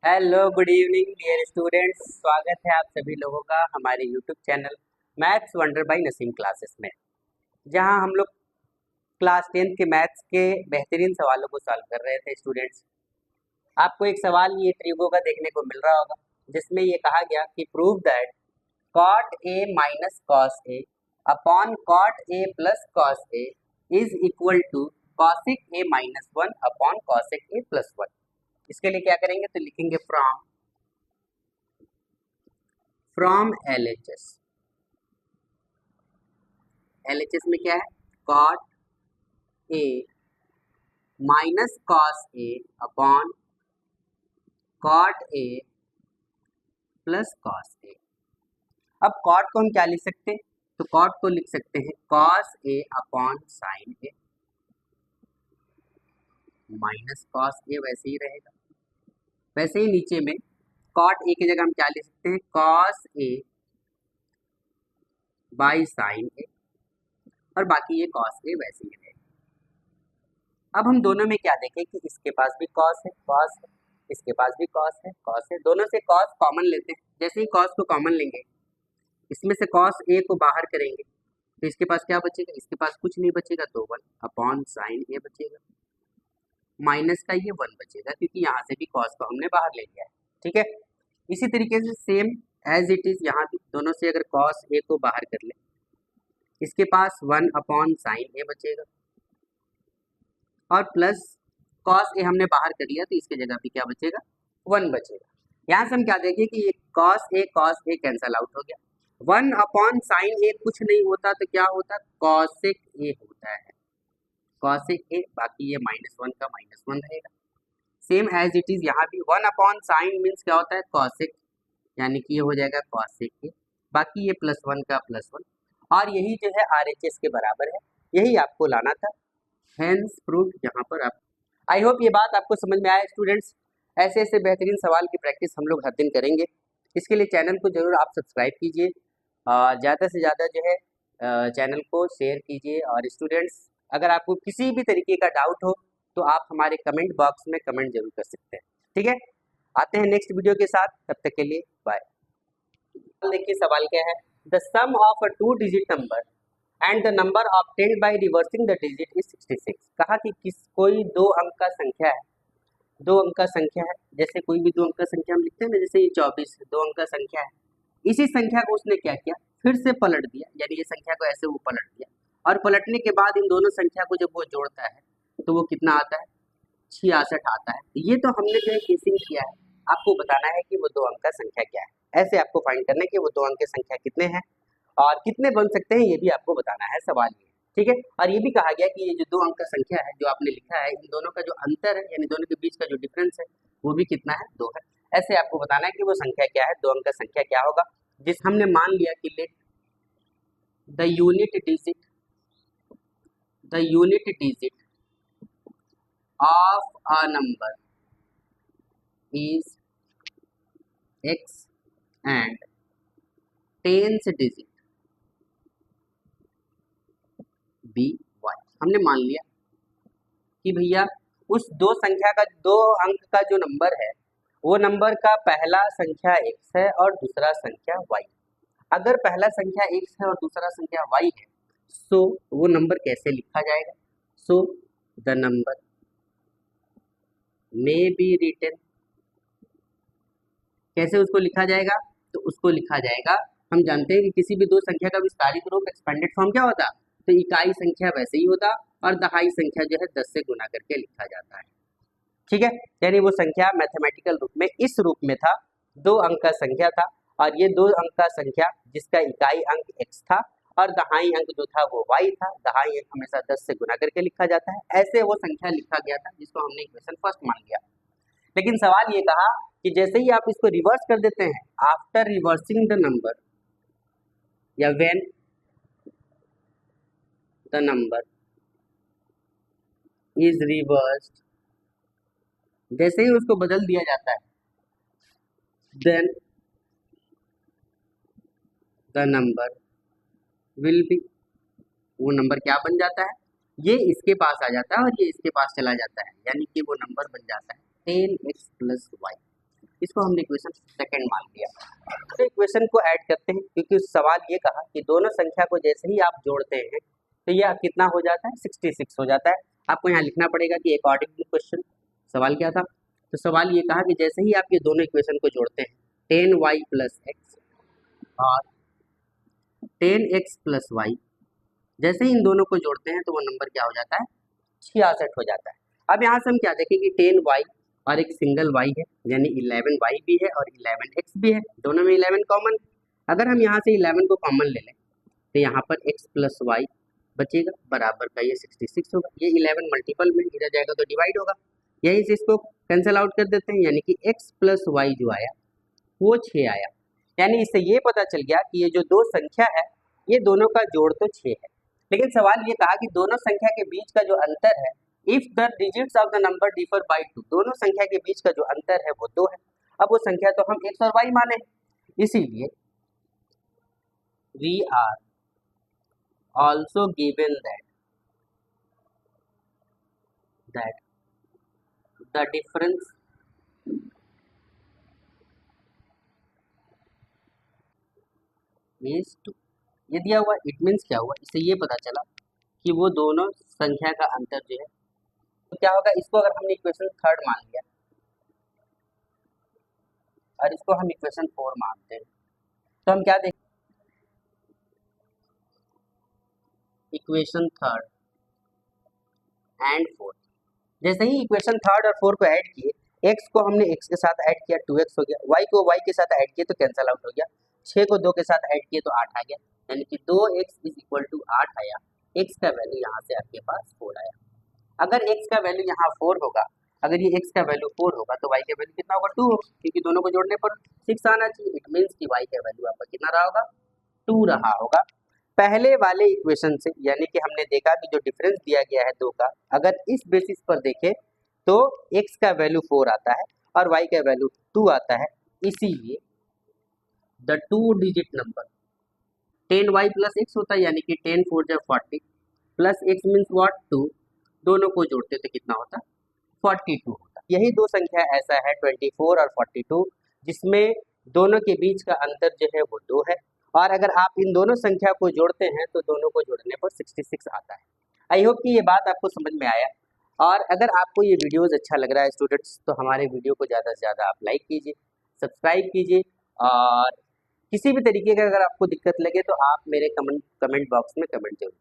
Hello good evening dear students, स्वागत है आप सभी लोगों का हमारे YouTube channel maths wonder by Naseem classes में, जहां हम लोग क्लास 10th के मैथ्स के बेहतरीन सवालों को सॉल्व कर रहे थे। स्टूडेंट्स, आपको एक सवाल ये ट्रिगो का देखने को मिल रहा होगा, जिसमें ये कहा गया कि prove that cot A minus cos A upon cot A plus cos A is equal to cosec A minus 1 upon cosec A plus 1। इसके लिए क्या करेंगे, तो लिखेंगे फ्रॉम LHS। LHS में क्या है, cot A minus cos A upon cot A plus cos A. अब कॉट को हम क्या लिख सकते हैं, तो कॉट को लिख सकते हैं cos A upon sine A, minus cos ए वैसे ही रहेगा। वैसे ही नीचे में कॉट ए की जगह हम क्या लिख सकते हैं, कॉस ए बाई साइन ए, और बाकी ये कॉस ए वैसे ही रहेगा। अब हम दोनों में क्या देखें कि इसके पास भी कॉस है, इसके पास भी कॉस है, दोनों से कॉस कॉमन लेते हैं। जैसे ही कॉस को कॉमन लेंगे, इसमें से कॉस ए को बाहर करेंगे तो इसके पास क्या बचेगा, इसके पास कुछ नहीं बचेगा, तो 1 अपॉन साइन ए बचेगा, माइनस का ये 1 बचेगा क्योंकि यहाँ से भी कॉस को हमने बाहर ले लिया है। ठीक है, इसी तरीके से सेम एज इट इज यहाँ भी दोनों से अगर कॉस ए को बाहर कर ले, इसके पास 1 अपॉन साइन ए बचेगा, और प्लस कॉस ए हमने बाहर कर लिया तो इसके जगह भी क्या बचेगा, 1 बचेगा। यहाँ से हम क्या देखें कि ये कॉस ए कैंसल आउट हो गया, 1 अपॉन साइन ए कुछ नहीं होता तो क्या होता, कॉसिक ए होता है, कॉसिक ए, बाकी ये -1 का -1 रहेगा। सेम एज इट इज यहाँ भी 1 अपॉन साइन मीन्स क्या होता है, कॉसिक, यानी कि ये हो जाएगा कॉसिक ए, बाकी ये +1 का +1, और यही जो है RHS के बराबर है, यही आपको लाना था। हेंस प्रूफ यहाँ पर आप, आई होप ये बात आपको समझ में आया स्टूडेंट्स। ऐसे ऐसे बेहतरीन सवाल की प्रैक्टिस हम लोग हर दिन करेंगे। इसके लिए चैनल को जरूर आप सब्सक्राइब कीजिए, ज़्यादा से ज़्यादा जो है चैनल को शेयर कीजिए। और स्टूडेंट्स, अगर आपको किसी भी तरीके का डाउट हो तो आप हमारे कमेंट बॉक्स में कमेंट जरूर कर सकते हैं। ठीक है, आते हैं नेक्स्ट वीडियो के साथ, तब तक के लिए बाय। देखिए सवाल क्या है, the sum of a 2 digit number and the number obtained by reversing the digit is 66। कहा कि कोई 2 अंक का संख्या है, 2 अंक का संख्या है, जैसे कोई भी 2 अंक का संख्या हम लिखते हैं ना, जैसे ये 24 2 अंक का संख्या है, इसी संख्या को उसने क्या किया, फिर से पलट दिया, यानी ये संख्या को ऐसे वो पलट दिया, और पलटने के बाद इन दोनों संख्या को जब वो जोड़ता है तो वो कितना आता है, 66 आता है। ये तो हमने जो है केसिंग किया है, आपको बताना है कि वो 2 अंक का संख्या क्या है। ऐसे आपको फाइंड करना है कि वो 2 अंक की संख्या कितने हैं और कितने बन सकते हैं, ये भी आपको बताना है सवाल में। ठीक है, और ये भी कहा गया कि ये जो 2 अंक का संख्या है जो आपने लिखा है, इन दोनों का जो अंतर है, यानी दोनों के बीच का जो डिफरेंस है, वो भी कितना है, 2 है। ऐसे आपको बताना है कि वो संख्या क्या है, 2 अंक का संख्या क्या होगा, जिस हमने मान लिया कि let the unit digit of a number is x and tens digit b y। हमने मान लिया कि भैया उस 2 संख्या का 2 अंक का जो नंबर है, वो नंबर का पहला संख्या x है और दूसरा संख्या y। अगर पहला संख्या x है और दूसरा संख्या y है, सो वो नंबर कैसे लिखा जाएगा, so the number may be written, कैसे उसको लिखा जाएगा, तो उसको लिखा जाएगा, हम जानते हैं कि किसी भी 2 संख्या का विस्तारित रूप एक्सपेंडेड फॉर्म क्या होता, तो इकाई संख्या वैसे ही होता और दहाई संख्या जो है 10 से गुना करके लिखा जाता है। ठीक है, यानी वो संख्या मैथमेटिकल रूप में इस रूप में था, 2 अंक का संख्या था, और ये 2 अंक का संख्या जिसका इकाई अंक x था और दहाई अंक जो था वो y था। दहाई अंक हमेशा 10 से गुना करके लिखा जाता है, ऐसे वो संख्या लिखा गया था जिसको हमने इक्वेशन फर्स्ट मान लिया। लेकिन सवाल ये कहा कि जैसे ही आप इसको रिवर्स कर देते हैं, आफ्टर रिवर्सिंग द नंबर या when the number is reversed, जैसे ही उसको बदल दिया जाता है, then the number will be, वो नंबर क्या बन जाता है, ये इसके पास आ जाता है और ये इसके पास चला जाता है, यानी कि वो नंबर बन जाता है 10x + y। इसको हमने इक्वेशन सेकंड मान लिया। तो इक्वेशन को ऐड करते हैं क्योंकि सवाल ये कहा कि दोनों संख्या को जैसे ही आप जोड़ते हैं तो यह कितना हो जाता है, 66 हो जाता है। आपको यहाँ लिखना पड़ेगा कि अकॉर्डिंग टू क्वेश्चन सवाल क्या था। तो सवाल ये कहा कि जैसे ही आप ये दोनों इक्वेशन को जोड़ते हैं 10y प्लस एक्स और 10x प्लस वाई, जैसे ही इन दोनों को जोड़ते हैं तो वो नंबर क्या हो जाता है, 66 हो जाता है। अब यहाँ से हम क्या देखें कि 10y और एक सिंगल y है यानी 11y भी है और 11x भी है, दोनों में 11 कॉमन। अगर हम यहाँ से 11 को कॉमन ले लें तो यहाँ पर x प्लस वाई बचेगा, बराबर का ये 66 होगा। ये 11 मल्टीपल में इधर जाएगा तो डिवाइड होगा, यहीं से इसको कैंसिल आउट कर देते हैं, यानी कि x प्लस वाई जो आया वो 6 आया। यानी इससे ये पता चल गया कि ये जो दो संख्या है ये दोनों का जोड़ तो 6 है, लेकिन सवाल ये कहा कि दोनों संख्या के बीच का जो अंतर है, if the digits of the number differ by 2, दोनों संख्या के बीच का जो अंतर है वो 2 है। अब वो संख्या तो हम x और y माने, इसीलिए we are also given that the difference is 2। ये दिया हुआ, इट मीन्स क्या हुआ, इससे ये पता चला कि वो दोनों संख्या का अंतर जो है तो क्या होगा। इसको अगर हमने इक्वेशन थर्ड मान लिया और इसको हम इक्वेशन 4 मानते हैं तो हम क्या देखें, इक्वेशन थर्ड एंड फोर्थ, जैसे ही इक्वेशन थर्ड और फोर्थ को ऐड किए, x को हमने x के साथ ऐड किया 2x हो गया, y को y के साथ ऐड किए तो कैंसिल आउट हो गया, 6 को 2 के साथ ऐड किए तो 8 आ गया, यानी कि 2x इज इक्वल टू 8 आया। x का वैल्यू यहाँ से आपके पास 4 आया। अगर x का वैल्यू यहाँ 4 होगा, अगर ये x का वैल्यू 4 होगा तो y का वैल्यू कितना होगा, 2 होगा, क्योंकि दोनों को जोड़ने पर 6 आना चाहिए। इट मीन्स कि y का वैल्यू आपका कितना रहा होगा, 2 रहा होगा। पहले वाले इक्वेशन से, यानी कि हमने देखा कि जो डिफरेंस दिया गया है 2 का, अगर इस बेसिस पर देखें तो x का वैल्यू 4 आता है और y का वैल्यू 2 आता है, इसीलिए the 2 digit number 10y plus x होता है, यानी कि 10 4 जब 40 प्लस x मीन्स व्हाट 2, दोनों को जोड़ते तो कितना होता, 42 होता। यही दो संख्या ऐसा है 24 और 42 जिसमें दोनों के बीच का अंतर जो है वो 2 है, और अगर आप इन दोनों संख्या को जोड़ते हैं तो दोनों को जोड़ने पर 66 आता है। आई होप कि ये बात आपको समझ में आया, और अगर आपको ये वीडियोस अच्छा लग रहा है स्टूडेंट्स तो हमारे वीडियो को ज़्यादा से ज़्यादा आप लाइक कीजिए, सब्सक्राइब कीजिए, और किसी भी तरीके का अगर आपको दिक्कत लगे तो आप मेरे कमेंट बॉक्स में कमेंट जरूर